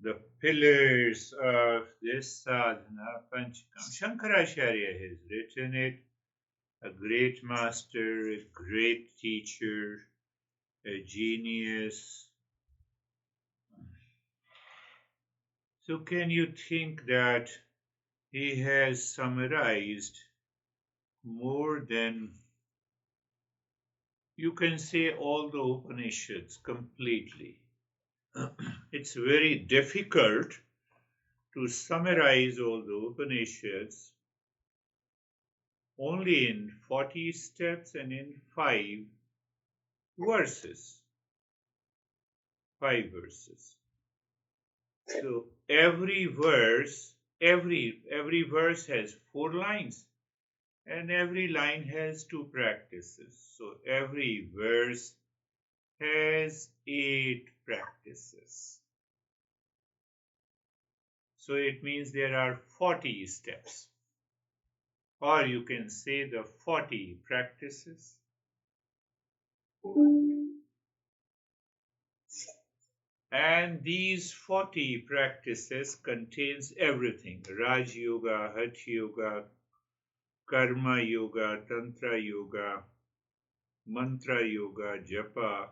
the pillars of this sadhana Panchakam. Shankaracharya has written it, a great master, a great teacher, a genius. So can you think that he has summarized more than, you can say, all the Upanishads completely? It's very difficult to summarize all the Upanishads only in 40 steps and in 5 verses. 5 verses. So every verse has 4 lines, and every line has 2 practices. So every verse has 8 practices. So it means there are 40 steps, or you can say the 40 practices. And these 40 practices contains everything: Raj Yoga, Hatha Yoga, Karma Yoga, Tantra Yoga, Mantra Yoga, Japa.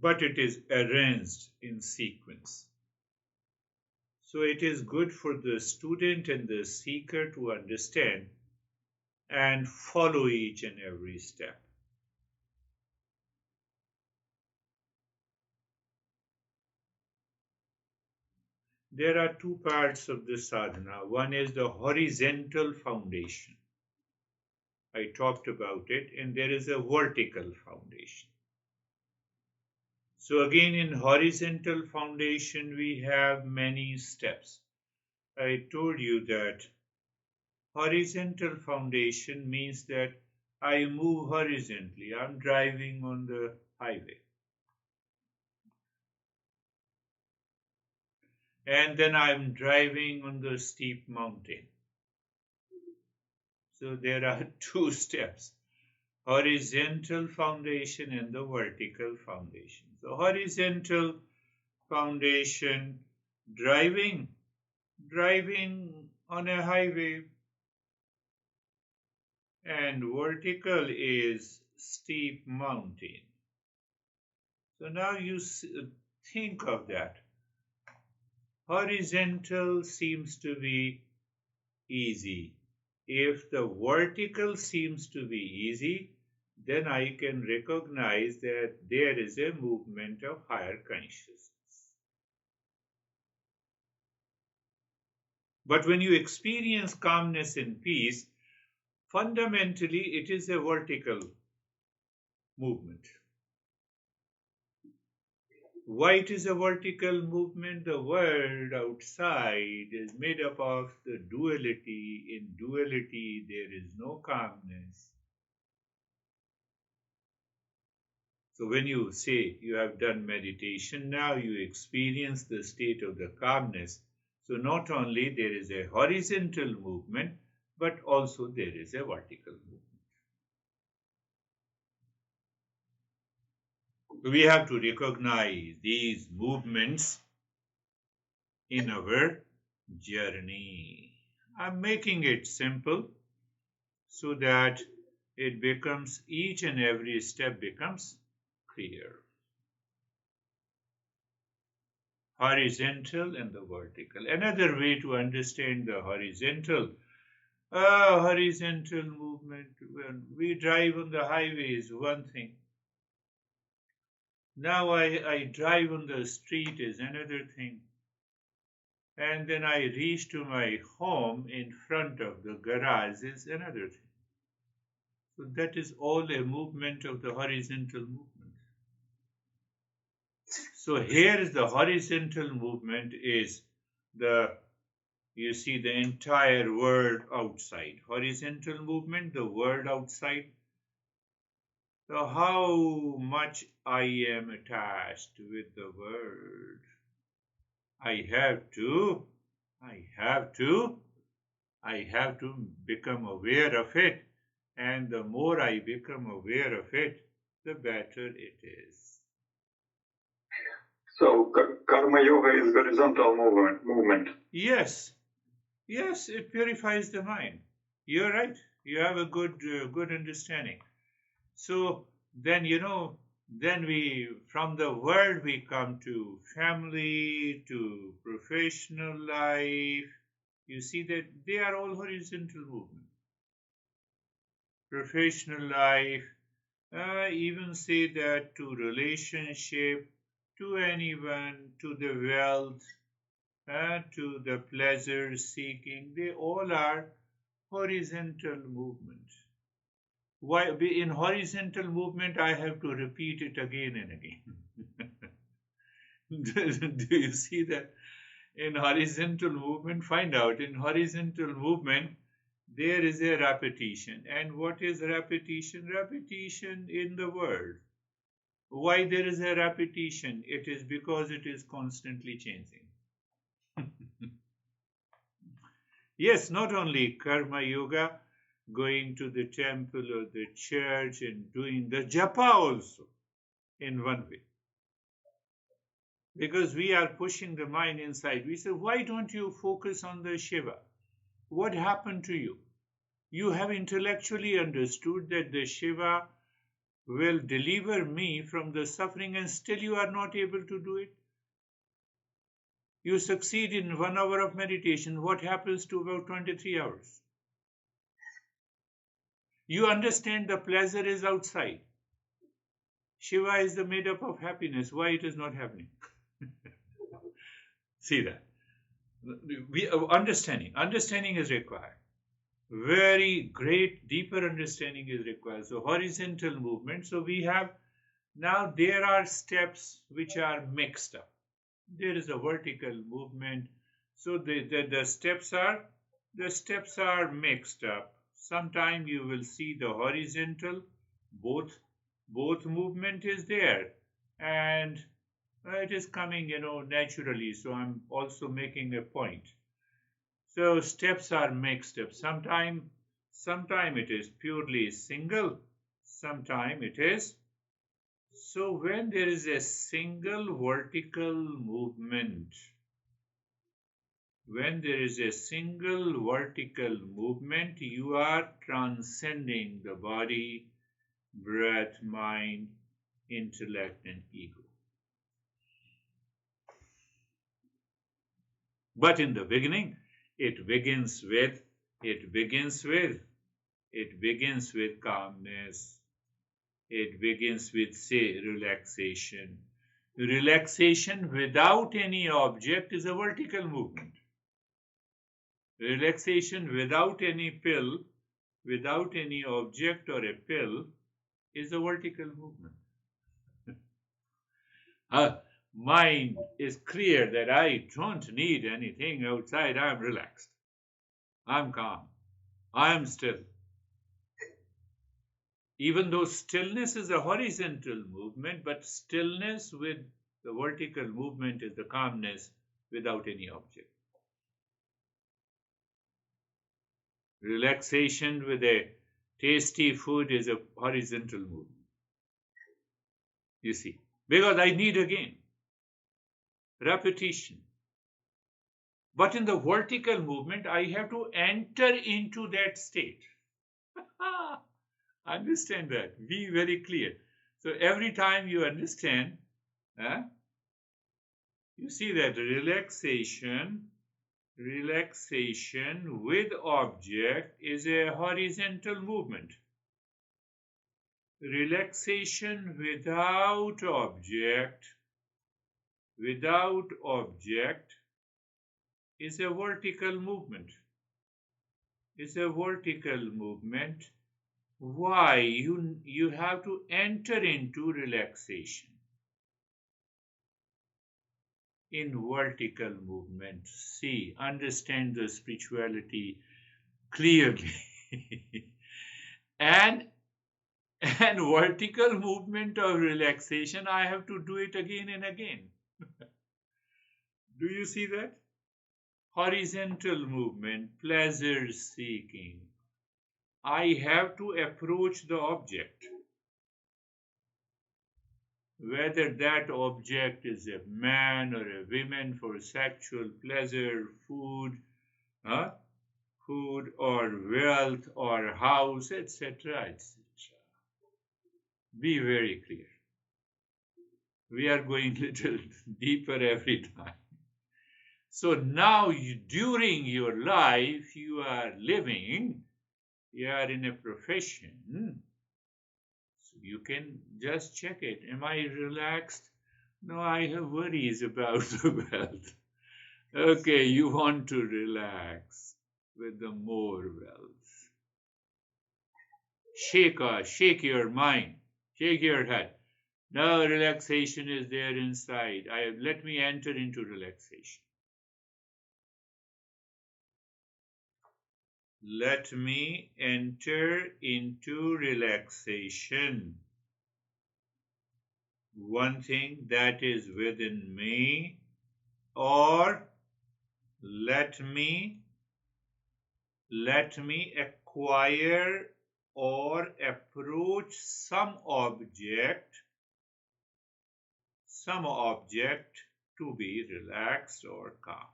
But it is arranged in sequence. So it is good for the student and the seeker to understand and follow each and every step. There are 2 parts of the sadhana. One is the horizontal foundation. I talked about it, and there is a vertical foundation. So again, in horizontal foundation, we have many steps. I told you that horizontal foundation means that I move horizontally. I'm driving on the highway. And then I'm driving on the steep mountain. So there are 2 steps: horizontal foundation and the vertical foundation. So horizontal foundation, driving on a highway, and vertical is steep mountain. So now you think of that. Horizontal seems to be easy. If the vertical seems to be easy, then I can recognize that there is a movement of higher consciousness. But when you experience calmness and peace, fundamentally it is a vertical movement. Why it is a vertical movement? The world outside is made up of the duality. In duality, there is no calmness. So when you say you have done meditation, now you experience the state of the calmness. So not only there is a horizontal movement, but also there is a vertical movement. We have to recognize these movements in our journey. I'm making it simple so that it becomes, each and every step becomes clear. Horizontal and the vertical. Another way to understand the horizontal movement, when we drive on the highway, is one thing. Now I drive on the street is another thing. And then I reach to my home in front of the garage is another thing. So that is all a movement of the horizontal movement. So here is the horizontal movement is you see the entire world outside. Horizontal movement, the world outside. So how much I am attached with the world. I have to become aware of it. And the more I become aware of it, the better it is. So karma yoga is horizontal movement. Yes, yes, it purifies the mind. You're right. You have a good understanding. So then, then from the world, we come to family, to professional life. You see that they are all horizontal movement. Professional life, even say that to relationship, to anyone, to the wealth, to the pleasure seeking, they all are horizontal movement. Why in horizontal movement I have to repeat it again and again? Do you see that? In horizontal movement, find out in horizontal movement there is a repetition. And what is repetition? Repetition in the world. Why there is a repetition? It is because it is constantly changing. Yes, not only karma yoga, going to the temple or the church and doing the japa also in one way. Because we are pushing the mind inside. We say, why don't you focus on the Shiva? What happened to you? You have intellectually understood that the Shiva will deliver me from the suffering, and still you are not able to do it. You succeed in 1 hour of meditation. What happens to about 23 hours? You understand the pleasure is outside. Shiva is the made up of happiness. Why it is not happening? See that? Understanding is required. Very great, deeper understanding is required. So horizontal movement. So we have now there are steps which are mixed up. There is a vertical movement. So the steps are mixed up. Sometime you will see the horizontal, both movement is there, and it is coming, naturally. So I'm also making a point. So steps are mixed up. Sometime it is purely single, sometime it is. So when there is a single vertical movement, you are transcending the body, breath, mind, intellect, and ego. But in the beginning, it begins with calmness. It begins with, say, relaxation. Relaxation without any object is a vertical movement. Relaxation without any pill, without any object or a pill, is a vertical movement. Mind is clear that I don't need anything outside. I'm relaxed. I'm calm. I'm still. Even though stillness is a horizontal movement, but stillness with the vertical movement is the calmness without any object. Relaxation with a tasty food is a horizontal movement. You see, because I need again repetition. But in the vertical movement, I have to enter into that state. Understand that. Be very clear. So every time you understand, you see that relaxation with object is a horizontal movement. Relaxation without object is a vertical movement. Why? You have to enter into relaxation. In vertical movement, see, understand the spirituality clearly. and vertical movement of relaxation, I have to do it again and again. Do you see that? Horizontal movement, pleasure seeking. I have to approach the object. whether that object is a man or a woman for sexual pleasure, huh? Food or wealth or house, etc., etc. Be very clear. We are going little deeper every time. So now, during your life, you are living, you are in a profession, so you can just check it. Am I relaxed? No, I have worries about the wealth. Okay, you want to relax with the more wealth. Shake your mind, shake your head. Now relaxation is there inside. Let me enter into relaxation. Let me enter into relaxation. One thing that is within me, or let me acquire or approach some object to be relaxed or calm.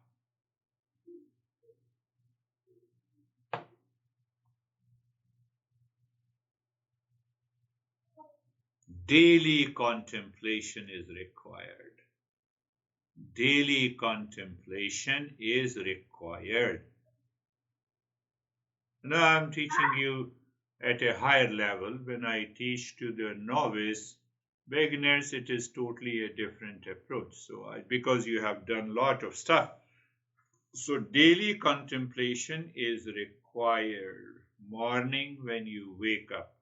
Daily contemplation is required. Daily contemplation is required. Now I'm teaching you at a higher level. When I teach to the novice, beginners, it is totally a different approach. So because you have done a lot of stuff, so daily contemplation is required. Morning when you wake up,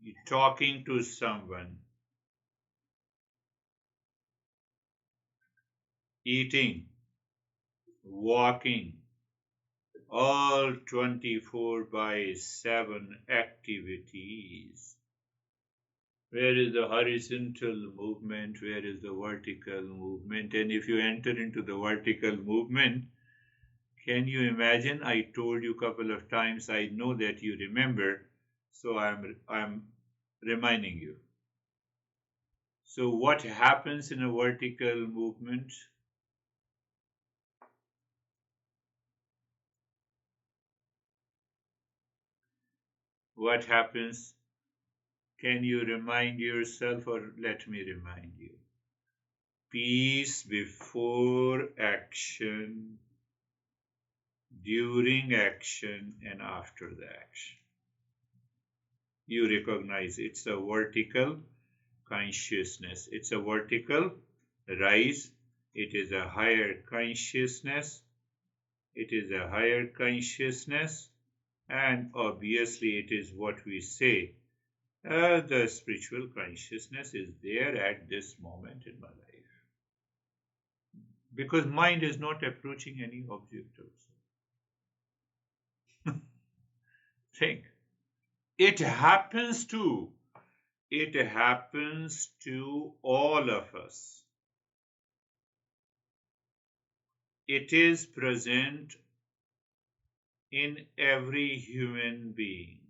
you're talking to someone, eating, walking, all 24/7 activities. Where is the horizontal movement? Where is the vertical movement? And if you enter into the vertical movement, can you imagine? I told you a couple of times, I know that you remember, so I'm reminding you. So what happens in a vertical movement? What happens? Can you remind yourself, or let me remind you? Peace before action, during action, and after the action. You recognize it's a vertical consciousness. It's a vertical rise. It is a higher consciousness. It is a higher consciousness. And obviously, it is what we say. The spiritual consciousness is there at this moment in my life. Because mind is not approaching any object also. Think. It happens to all of us. It is present in every human being.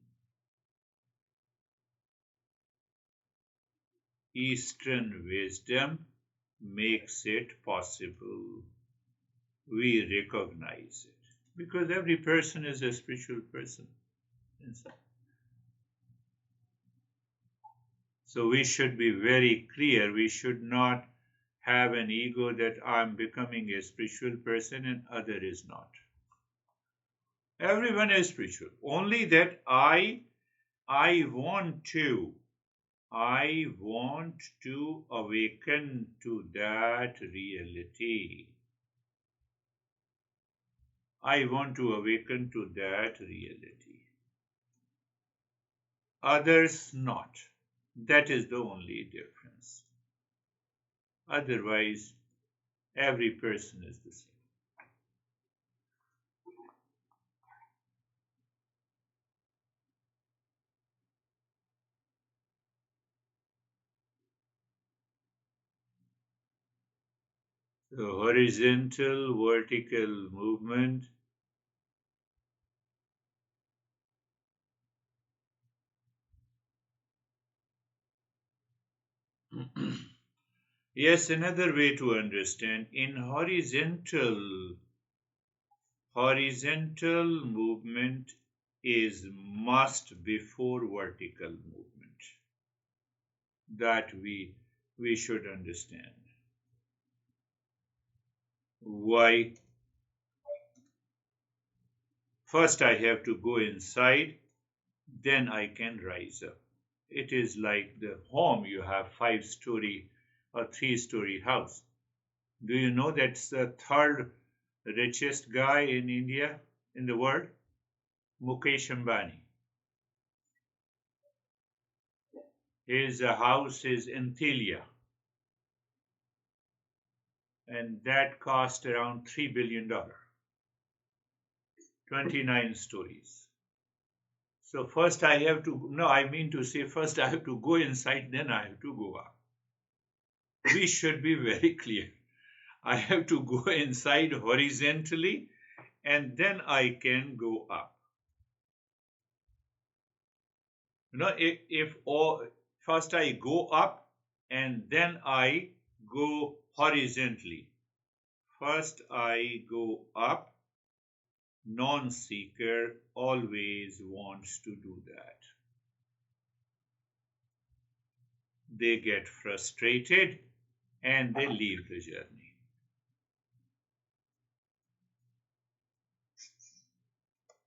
Eastern wisdom makes it possible. We recognize it because every person is a spiritual person inside. So we should be very clear. We should not have an ego that I'm becoming a spiritual person and other is not. Everyone is spiritual. Only that I want to awaken to that reality. I want to awaken to that reality. Others not. That is the only difference. Otherwise, every person is the same. The horizontal, vertical movement Yes, another way to understand in horizontal movement is must before vertical movement. That we should understand. Why? First I have to go inside, then I can rise up. It is like the home you have 5-story or 3-story house. Do you know that's the third richest guy in India, in the world? Mukesh Ambani. His house is in Thilia, and that cost around $3 billion, 29 stories. So first I have to, no, I mean to say first I have to go inside, then I have to go up. We should be very clear. I have to go inside horizontally and then I can go up. If first I go up and then I go horizontally. First I go up. Non-seeker always wants to do that. They get frustrated and they leave the journey.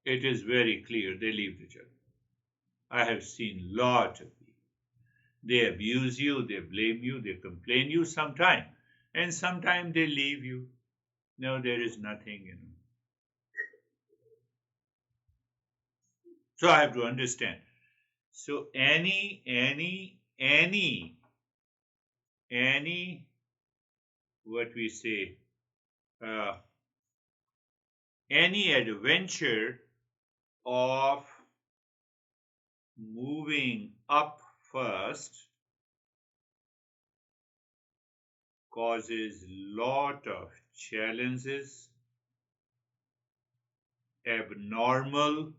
It is very clear they leave the journey. I have seen lot of people. They abuse you, they blame you, they complain you sometime, and sometime they leave you. No, there is nothing. So I have to understand. So any, what we say, uh, any adventure of moving up first causes lot of challenges, abnormal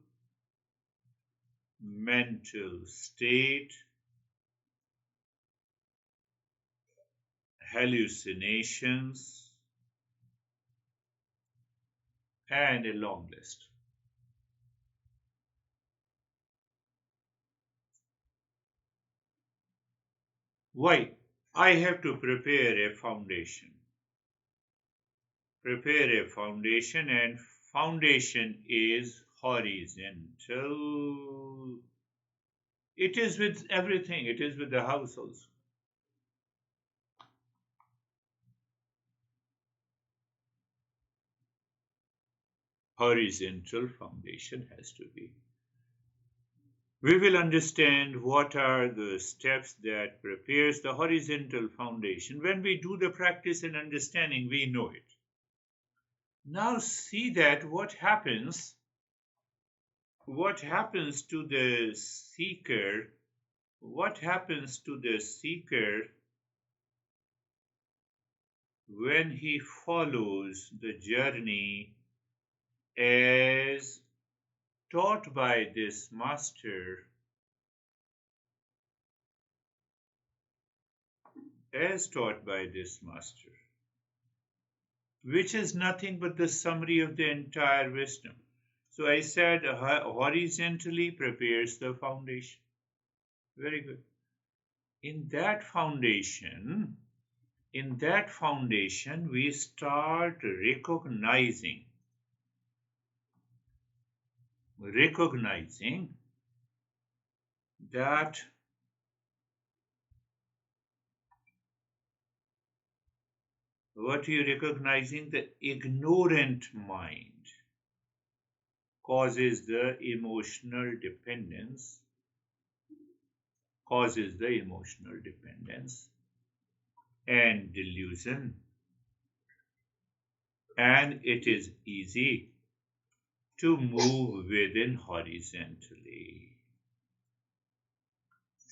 mental state, hallucinations, and a long list. Why? I have to prepare a foundation. Prepare a foundation, and foundation is horizontal. It is with everything. It is with the house also. Horizontal foundation has to be. We will understand what are the steps that prepares the horizontal foundation. When we do the practice and understanding, we know it. Now see that what happens to the seeker, what happens to the seeker when he follows the journey as taught by this master, which is nothing but the summary of the entire wisdom. So I said horizontally prepares the foundation. Very good. In that foundation, we start recognizing that what you're recognizing, the ignorant mind causes the emotional dependence, and delusion, and it is easy to move within horizontally.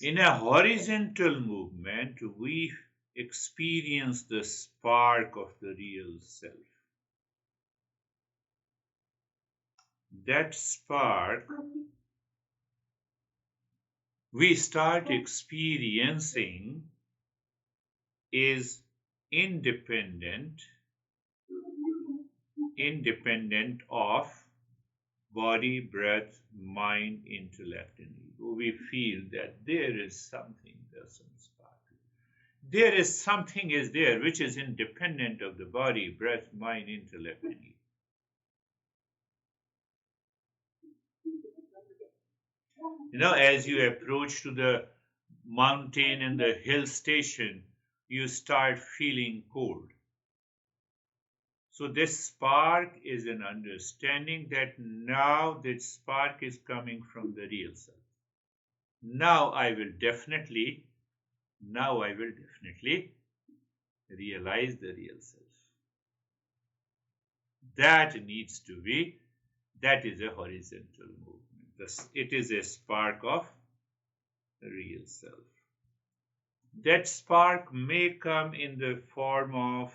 In a horizontal movement, we experience the spark of the real self. That spark, we start experiencing is independent of body, breath, mind, intellect, and ego. We feel that there is something, there's some spark. There is something is there which is independent of the body, breath, mind, intellect, and ego. As you approach to the mountain and the hill station, you start feeling cold. So this spark is an understanding that now that spark is coming from the real self. Now I will definitely realize the real self. That is a horizontal movement. It is a spark of real self. That spark may come in the form of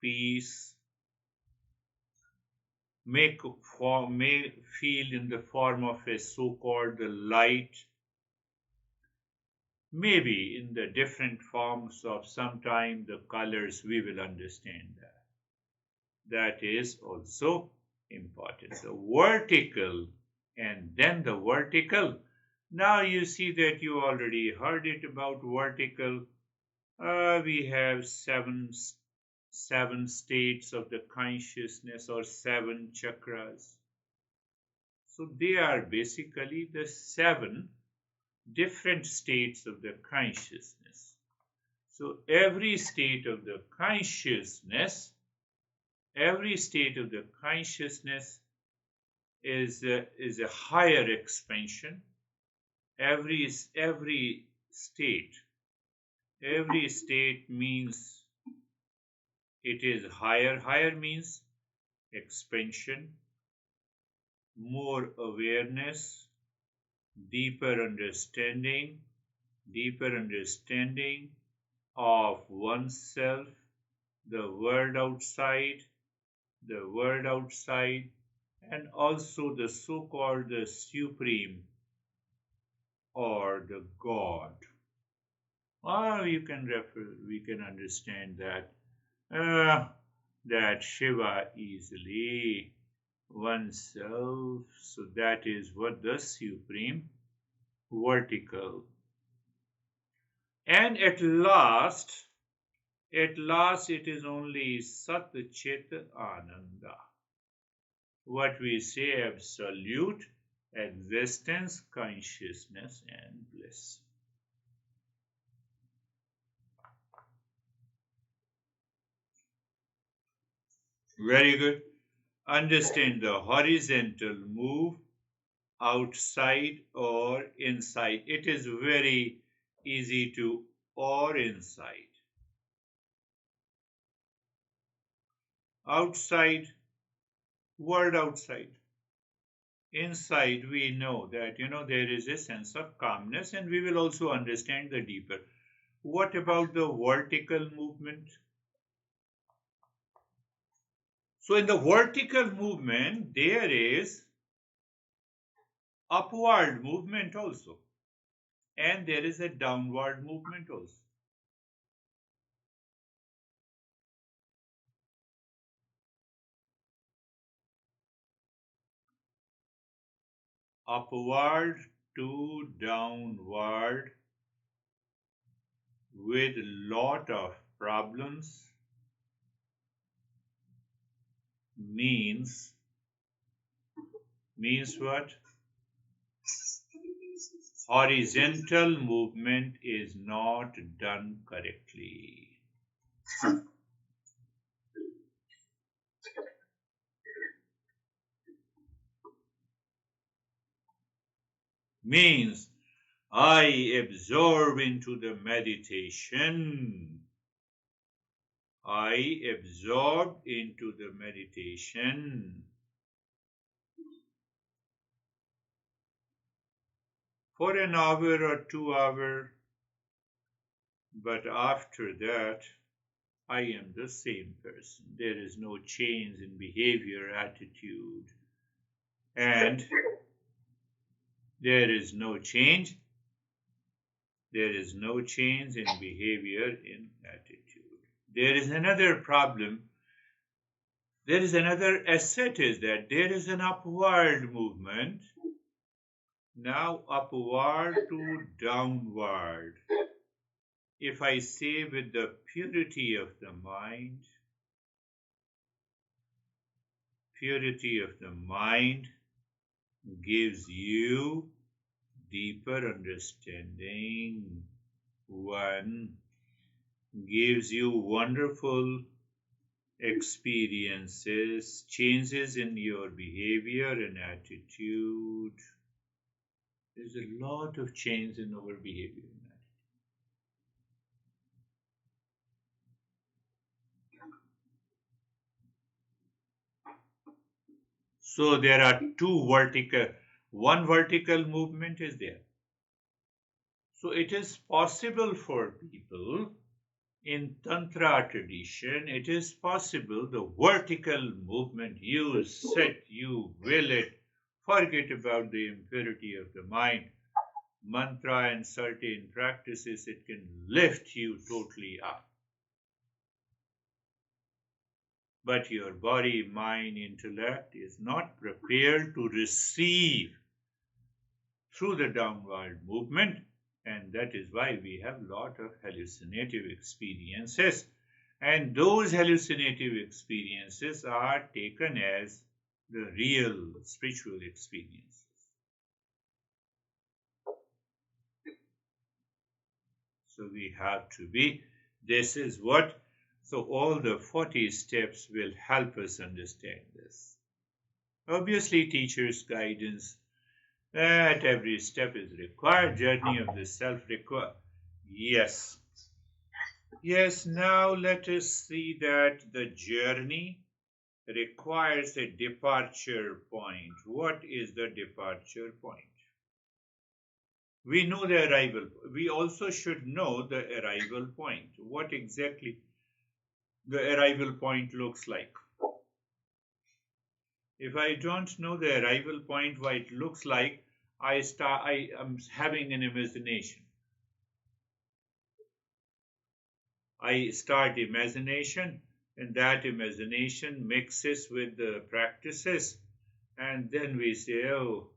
peace, may feel in the form of a so-called light, maybe in the different forms of sometime the colors. We will understand that. That is also important. The vertical, and then the vertical. Now you see that you already heard it about vertical. We have seven states of the consciousness, or 7 chakras. So they are basically the 7 different states of the consciousness. So every state of the consciousness is a higher expansion. Every state means it is higher. Higher means expansion, more awareness, deeper understanding of oneself, the world outside, and also the so-called the supreme or the God. We can understand that Shiva easily, oneself. So that is what the supreme vertical. And at last it is only Sat Chit Ananda. What we say, absolute existence, consciousness, and bliss. Very good. Understand the horizontal move outside or inside. It is very easy to or inside. Outside, world outside. Inside, we know that, there is a sense of calmness, and we will also understand the deeper. What about the vertical movement? So in the vertical movement, there is upward movement also, and there is a downward movement also. Upward to downward with lot of problems means what? Horizontal movement is not done correctly. Means I absorb into the meditation. For an hour or 2 hours, but after that, I am the same person. There is no change in behavior, attitude, and there is no change There is no change in behavior, in attitude. There is another problem. There is another asset is that there is an upward movement, now upward to downward. If I say with the purity of the mind, purity of the mind gives you deeper understanding. One gives you wonderful experiences, changes in your behavior and attitude. There's a lot of change in our behavior and attitude. So there are one vertical movement is there. So it is possible for people in tantra tradition, it is possible the vertical movement, you sit, you will it, forget about the impurity of the mind. Mantra and certain practices, it can lift you totally up. But your body, mind, intellect is not prepared to receive through the downward movement, and that is why we have a lot of hallucinative experiences. And those hallucinative experiences are taken as the real spiritual experiences. So we have to be, this is what, so all the 40 steps will help us understand this. Obviously, teacher's guidance at every step is required. Journey of the self required. Yes. Yes, now let us see that the journey requires a departure point. What is the departure point? We know the arrival. We also should know the arrival point. What exactly the arrival point looks like. If I don't know the arrival point, what it looks like, I am having an imagination. I start imagination, and that imagination mixes with the practices, and then we say, oh,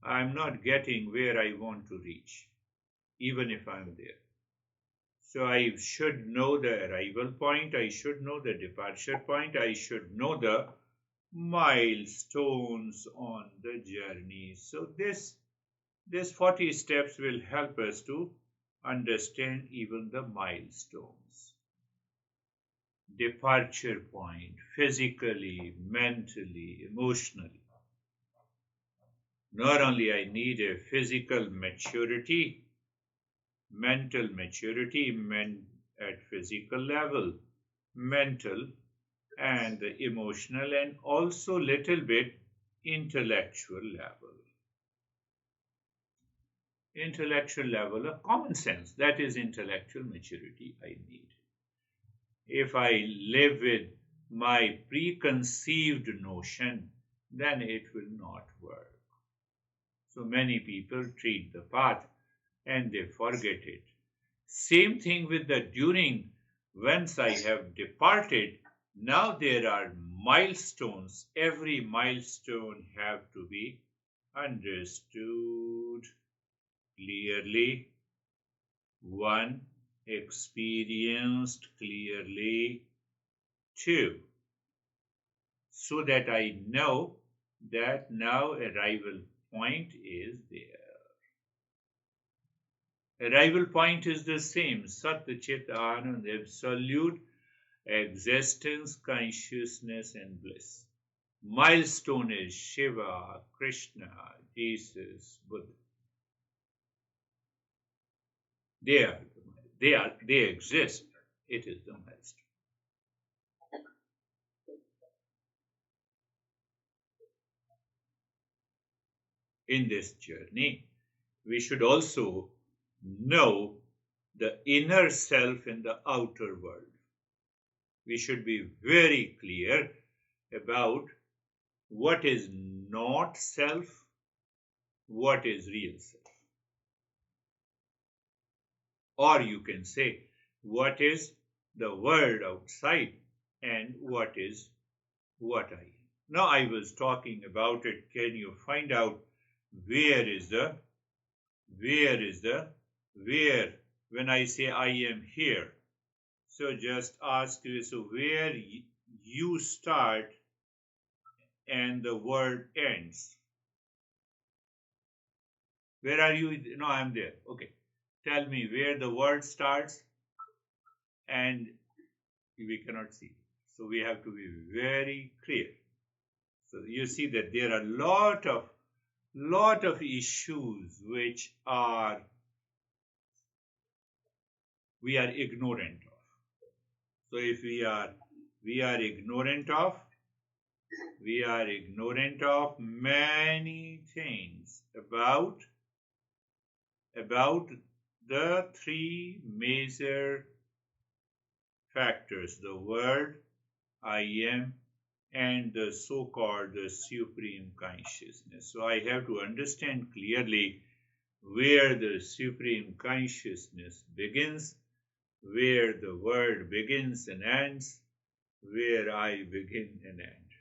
I'm not getting where I want to reach, even if I'm there. So I should know the arrival point, I should know the departure point, I should know the milestones on the journey. So this 40 steps will help us to understand even the milestones. Departure point, physically, mentally, emotionally. Not only I need a physical maturity, mental maturity at physical level, mental and emotional, and also little bit intellectual level. Intellectual level of common sense, that is intellectual maturity I need. If I live with my preconceived notion, then it will not work. So many people treat the path and they forget it. Same thing with the during. Once I have departed, now there are milestones. Every milestone have to be understood clearly. One, experienced clearly. Two, so that I know that now arrival point is there. Arrival point is the same, Sat Chit Anand, absolute existence, consciousness, and bliss. Milestone is Shiva, Krishna, Jesus, Buddha. They exist. It is the milestone. In this journey, we should also know the inner self and the outer world. We should be very clear about what is not self, what is real self. Or you can say, what is the world outside and what is what I am. Now I was talking about it. Can you find out where is the, where, when I say I am here? So just ask you, so where you start and the world ends. Where are you? No, I'm there. Okay. Tell me where the world starts and we cannot see. So we have to be very clear. So you see that there are a lot of issues which we are ignorant of. So if we are ignorant of many things about the three major factors: the world, I am, and the so-called the supreme consciousness. So I have to understand clearly where the supreme consciousness begins, where the world begins and ends, where I begin and end.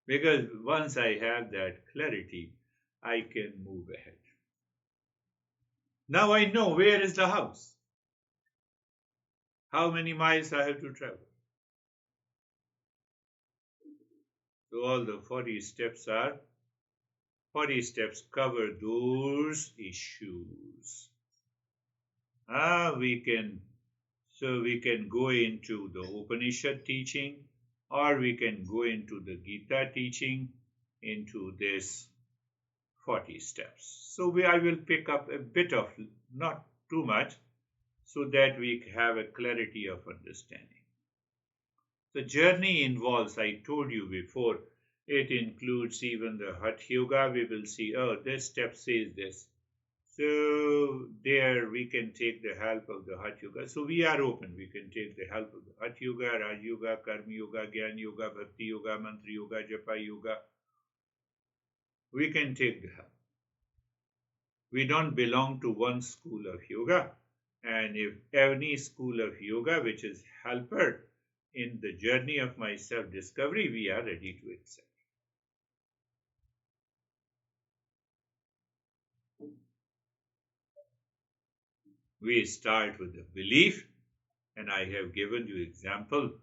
Because once I have that clarity, I can move ahead. Now I know where is the house, how many miles I have to travel. So all the 40 steps cover those issues. We can go into the Upanishad teaching, or we can go into the Gita teaching, into this 40 steps. So I will pick up a bit of, not too much, so that we have a clarity of understanding. The journey involves, I told you before, it includes even the Hatha Yoga. We will see, oh, this step says this. So there we can take the help of the Hatha Yoga. So we are open. We can take the help of the Hatha Yoga, Raj Yoga, Karma Yoga, Gyan Yoga, Bhakti Yoga, Mantra Yoga, Japa Yoga. We can take the help. We don't belong to one school of yoga. And if any school of yoga which is helper in the journey of my self-discovery, we are ready to accept. We start with the belief, and I have given you example.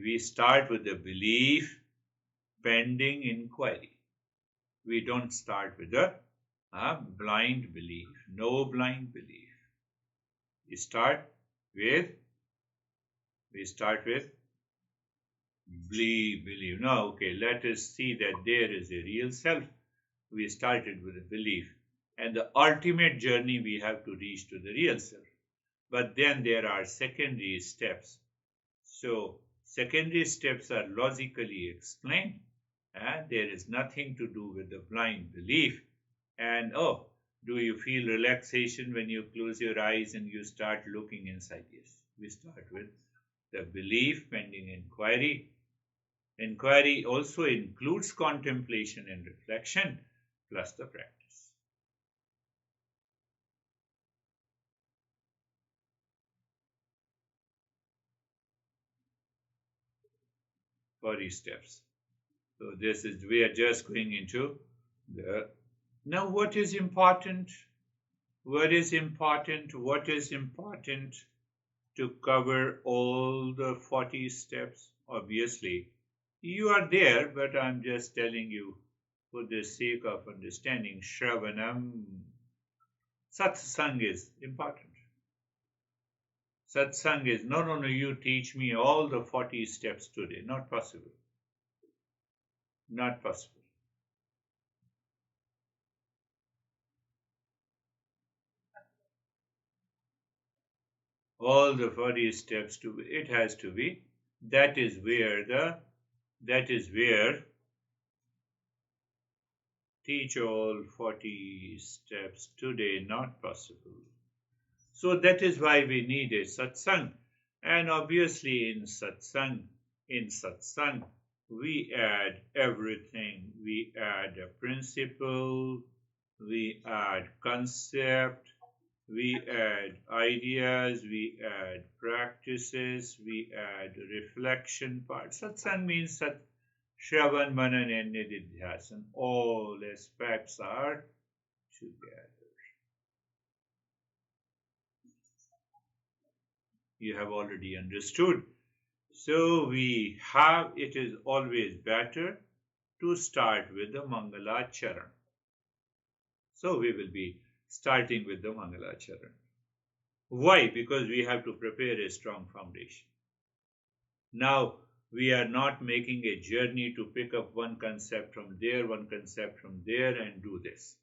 We start with the belief pending inquiry. We don't start with a blind belief. No blind belief. We start with believe. Now, okay, let us see that there is a real self. We started with a belief. And the ultimate journey we have to reach to the real self. But then there are secondary steps. So secondary steps are logically explained. And there is nothing to do with the blind belief. And do you feel relaxation when you close your eyes and you start looking inside? Yes. We start with the belief pending inquiry. Inquiry also includes contemplation and reflection, plus the practice. 40 steps. So we are just going into the, now what is important? What is important to cover all the 40 steps? Obviously, you are there, but I'm just telling you for the sake of understanding. Shravanam, satsang is important. Satsang is, no, you teach me all the 40 steps today. Not possible. Not possible. All the 40 steps it has to be. That is where teach all 40 steps today, not possible. So that is why we need a satsang. And obviously in satsang, we add everything. We add a principle, we add concept, we add ideas, we add practices, we add reflection part. Satsang means Sat Shravan Manan and Nididhyasan. All aspects are together. You have already understood. So we have, it is always better to start with the Mangala Charan. So we will be starting with the Mangala Charan. Why? Because we have to prepare a strong foundation. Now, we are not making a journey to pick up one concept from there, one concept from there, and do this.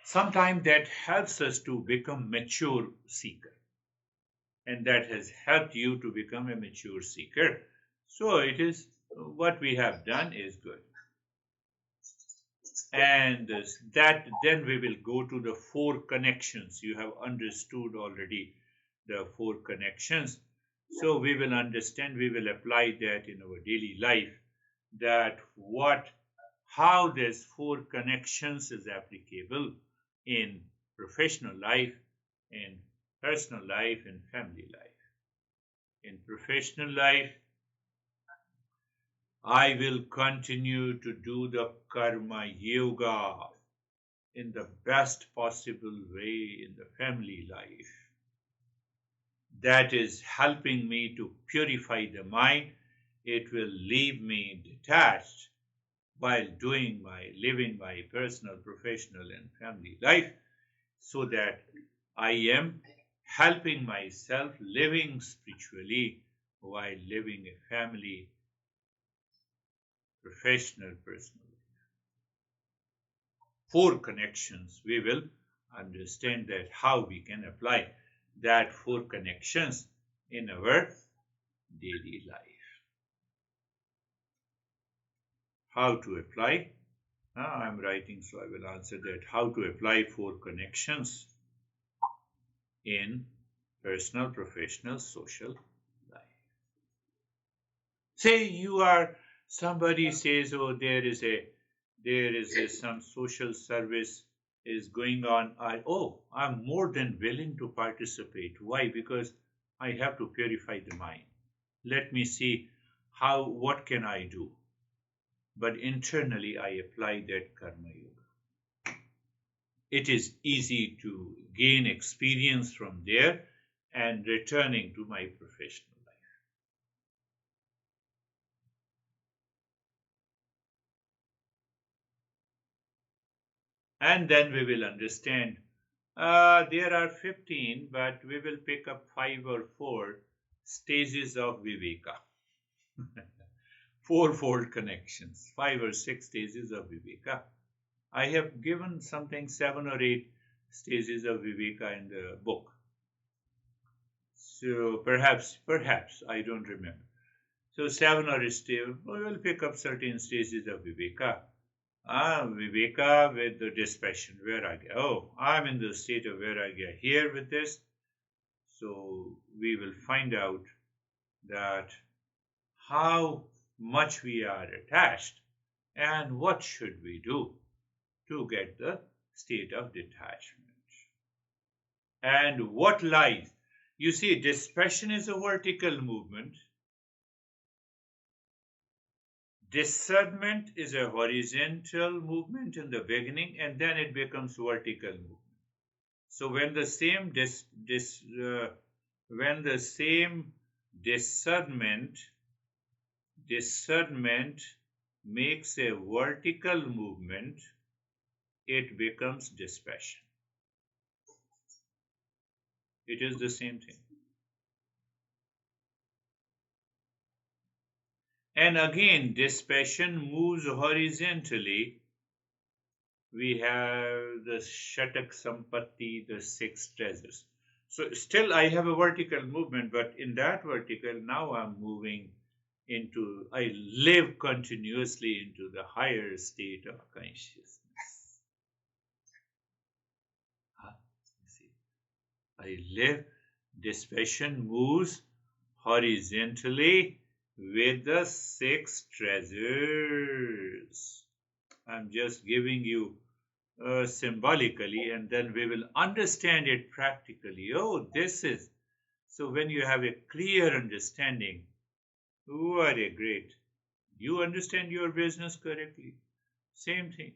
Sometimes that helps us to become mature seeker. And that has helped you to become a mature seeker. So it is what we have done is good. And that then we will go to the four connections. You have understood already the four connections. So we will understand, we will apply that in our daily life, that how these four connections is applicable in professional life, in personal life, in family life. In professional life, I will continue to do the karma yoga in the best possible way in the family life. That is helping me to purify the mind. It will leave me detached while living my personal, professional, and family life, so that I am helping myself living spiritually while living a family, professional, personal. Four connections. We will understand that how we can apply that four connections in our daily life. How to apply? I'm writing, so I will answer that. How to apply four connections in personal, professional, social life. Say you are, somebody says, oh, there is some social service is going on. I'm more than willing to participate. Why? Because I have to purify the mind. Let me see what can I do? But internally I apply that karma yoga. It is easy to gain experience from there and returning to my professional life. And then we will understand there are 15, but we will pick up 5 or 4 stages of Viveka. Fourfold connections, 5 or 6 stages of Viveka. I have given something 7 or 8 stages of Viveka in the book. So perhaps, I don't remember. So 7 or 8, we will pick up certain stages of Viveka. Viveka with the dispassion, Vairagya. Oh, I'm in the state of Vairagya here with this. So we will find out that how much we are attached and what should we do to get the state of detachment. And what lies? You see, dispassion is a vertical movement. Discernment is a horizontal movement in the beginning, and then it becomes vertical movement. So when the same discernment makes a vertical movement, it becomes dispassion. It is the same thing. And again, dispassion moves horizontally. We have the Shatak Sampatti, the 6 treasures. So still I have a vertical movement, but in that vertical, now I'm moving I live continuously into the higher state of consciousness. I live, dispassion moves horizontally with the 6 treasures. I'm just giving you symbolically, and then we will understand it practically. Oh, this is. So when you have a clear understanding, what a great. You understand your business correctly. Same thing.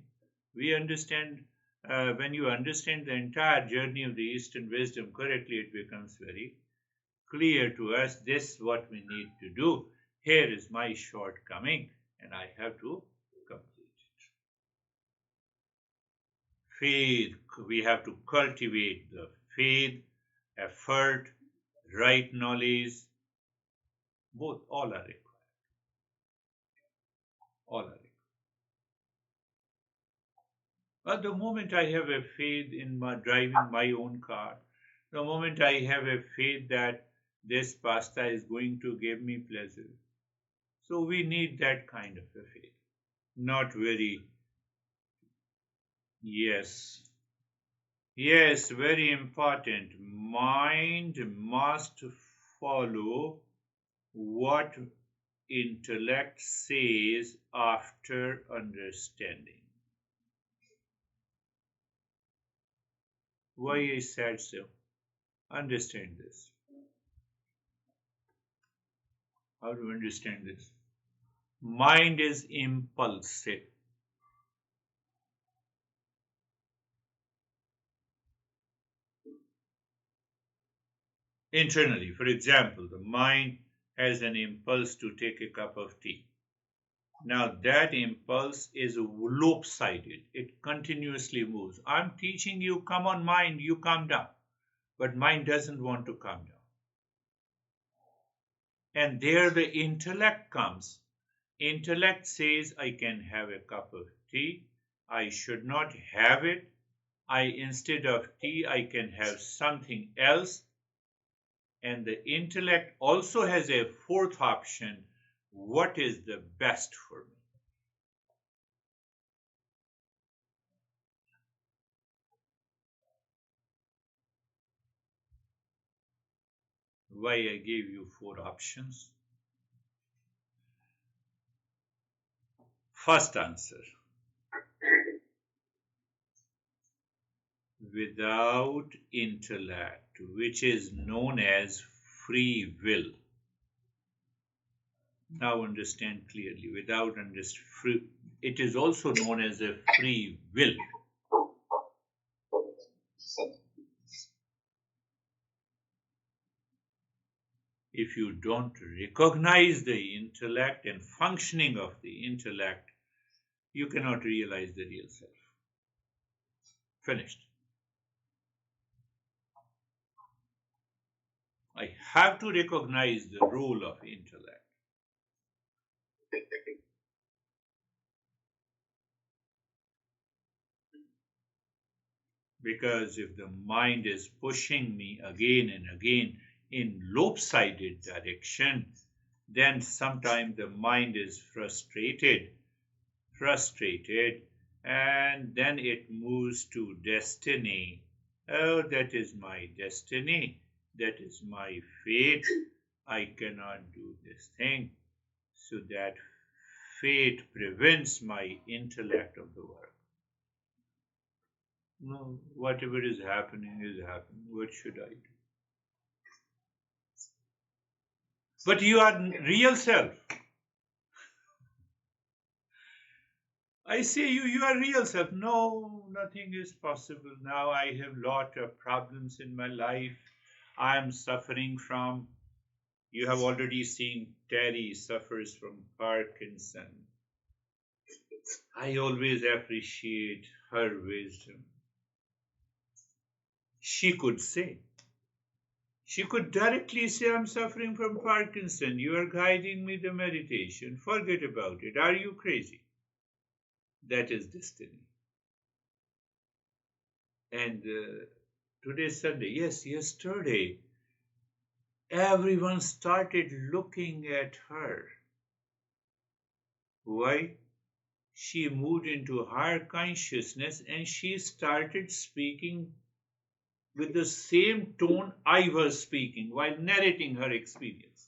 We understand, when you understand the entire journey of the Eastern wisdom correctly, it becomes very clear to us this is what we need to do. Here is my shortcoming, and I have to complete it. Faith, we have to cultivate the faith, effort, right knowledge, both, all are required. All are required. But the moment I have a faith in my driving my own car, the moment I have a faith that this pasta is going to give me pleasure, so we need that kind of a faith. Not very, yes, yes, very important. Mind must follow what intellect says after understanding. Why I said so? Understand this. How to understand this? Mind is impulsive. Internally, for example, the mind has an impulse to take a cup of tea. Now, that impulse is lopsided, it continuously moves. I'm teaching you, come on, mind, you calm down. But mind doesn't want to calm down. And there the intellect comes. Intellect says, I can have a cup of tea. I should not have it. Instead of tea, I can have something else. And the intellect also has a fourth option. What is the best for me? Why I gave you four options? First answer. Without intellect, which is known as free will. Now understand clearly. Without free, it is also known as a free will. If you don't recognize the intellect and functioning of the intellect, you cannot realize the real self. Finished. I have to recognize the role of intellect. Because if the mind is pushing me again and again in lopsided direction, then sometimes the mind is frustrated, and then it moves to destiny. Oh, that is my destiny, that is my fate, I cannot do this thing. So that fate prevents my intellect of the work. No, whatever is happening is happening. What should I do? But you are real self. I say you are real self. No, nothing is possible. Now I have lot of problems in my life. I am suffering from, you have already seen Terry suffers from Parkinson. I always appreciate her wisdom. She could say, she could directly say, I'm suffering from Parkinson. You are guiding me the meditation. Forget about it. Are you crazy? That is destiny. And today is Sunday. Yes, yesterday, everyone started looking at her. Why? She moved into higher consciousness and she started speaking with the same tone I was speaking while narrating her experience.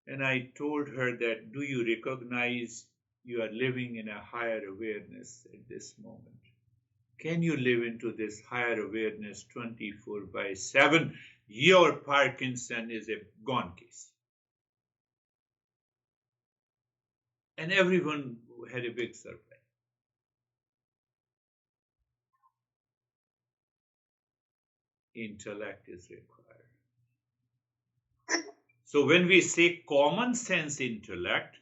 And I told her that, do you recognize You are living in a higher awareness at this moment. Can you live into this higher awareness 24/7? Your Parkinson is a gone case. And everyone had a big surprise. Intellect is required. So when we say common sense intellect,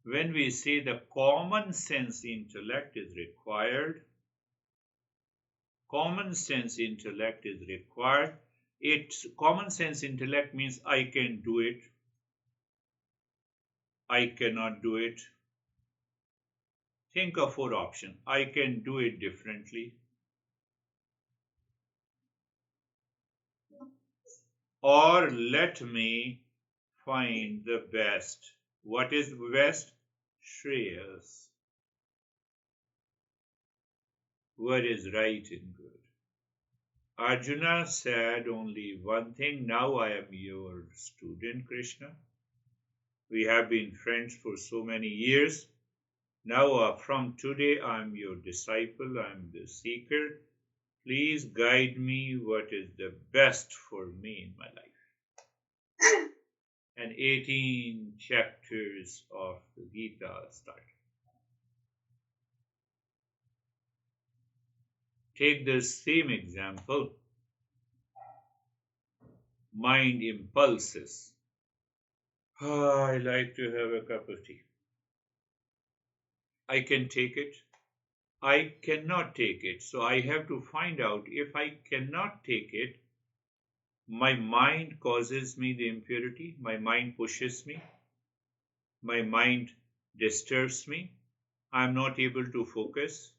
when we say the common sense intellect is required, common sense intellect is required. Common sense intellect means I can do it, I cannot do it. Think of 4 options. I can do it differently, or let me find the best. What is the best? Shreyas. What is right and good? Arjuna said only one thing. Now I am your student, Krishna. We have been friends for so many years. Now from today I am your disciple, I am the seeker. Please guide me what is the best for me in my life. And 18 chapters of the Gita start. Take the same example. Mind impulses. I like to have a cup of tea. I can take it. I cannot take it. So I have to find out if I cannot take it, my mind causes me the impurity, my mind pushes me, my mind disturbs me, I'm not able to focus.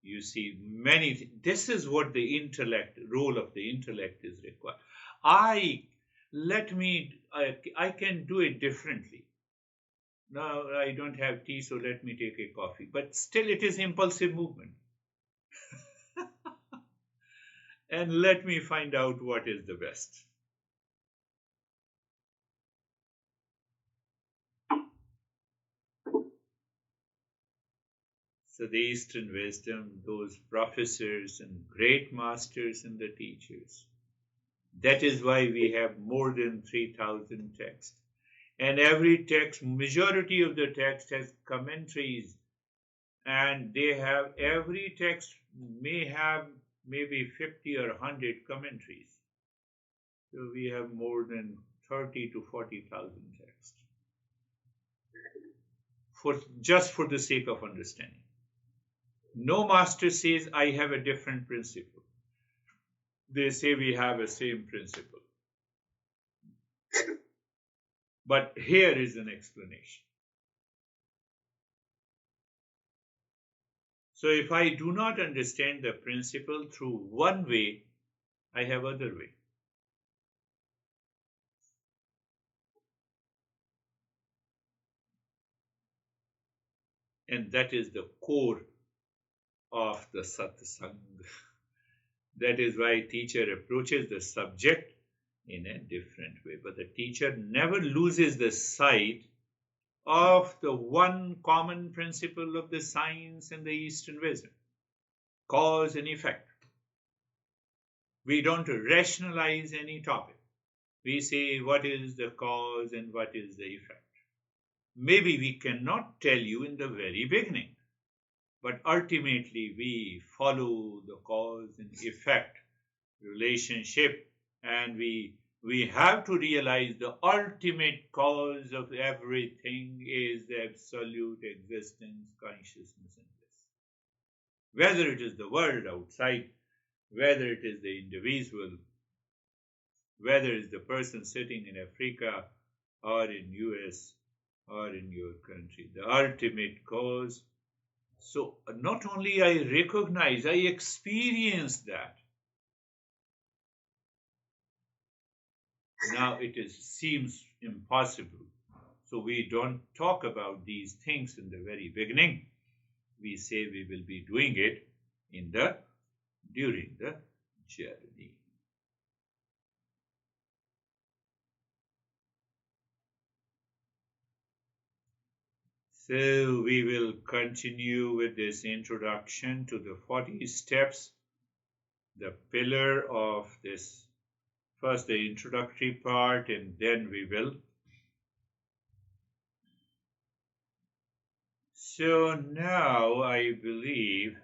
You see, this is what the role of the intellect is required. I can do it differently. Now I don't have tea, so let me take a coffee. But still it is impulsive movement. And let me find out what is the best. So the Eastern wisdom, those professors and great masters and the teachers. That is why we have more than 3,000 texts. And every text, majority of the text has commentaries. And every text may have maybe 50 or 100 commentaries. So we have more than 30 to 40,000 texts. Just for the sake of understanding. No master says, I have a different principle. They say we have a same principle. But here is an explanation. So if I do not understand the principle through one way, I have other way. And that is the core of the satsang. That is why teacher approaches the subject in a different way. But the teacher never loses the sight of the one common principle of the science and the Eastern wisdom. Cause and effect. We don't rationalize any topic. We say what is the cause and what is the effect. Maybe we cannot tell you in the very beginning. But ultimately, we follow the cause and effect relationship, and we have to realize the ultimate cause of everything is the absolute existence, consciousness, and bliss. Whether it is the world outside, whether it is the individual, whether it is the person sitting in Africa or in US or in your country, the ultimate cause. So not only I recognize, I experience that. Now seems impossible. So we don't talk about these things in the very beginning. We say we will be doing it during the journey. So we will continue with this introduction to the 40 steps, the pillar of this, first the introductory part, and then we will. So now I believe